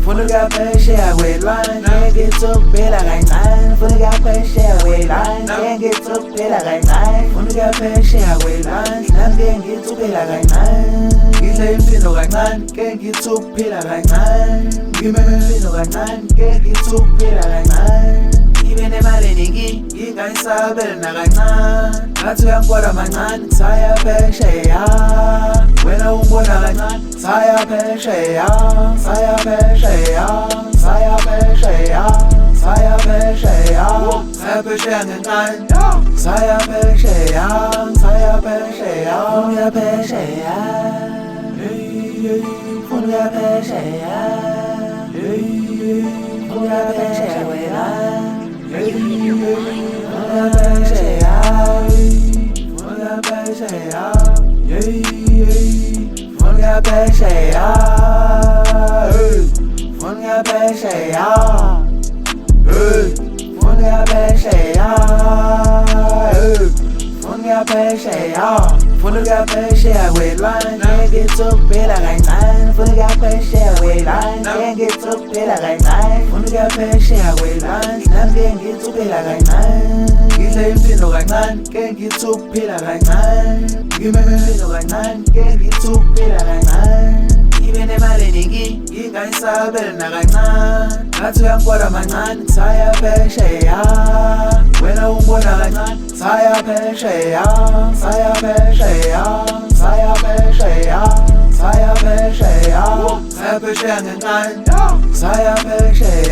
Funga peshe welan, can't get to pela gainan. Funga peshe welan, can't get to pela gainan. Funga peshe welan, can't get to pela gainan. Gile infino gainan, can't get to pela gainan. Give me infino gainan, can't get to pela gainan. Ibene mali ningi, ingaisabel na gainan. Gatsu yankwara manan, saya peshe ya. Wena umbona gainan, saya peshe ya. Saya peshe ya, saya peshe ya, saya peshe ya, saya peshe ngenkan, saya peshe ya, saya peshe ya, funga peshe ya, funga peshe ya, funga peshe welan, funga peshe ya, funga peshe ya, funga peshe ya. Funga peshe ya, funga peshe ya, funga peshe ya, funga peshe welan, can't get to pela gainan. Funga peshe welan, can't get to pela gainan. Funga peshe welan, can't get to pela gainan. Gile infino gainan, can't get to pela gainan. Give me infino gainan, can't get to pela gainan. Ibene mali ningi, ingaisabel na gainan. Gatsu yankwara manan, saya peshe ya. Wena umbona gainan, saya peshe ya, saya peshe ya, saya peshe ya, saya peshe ya, saya peshe ngenkan, saya peshe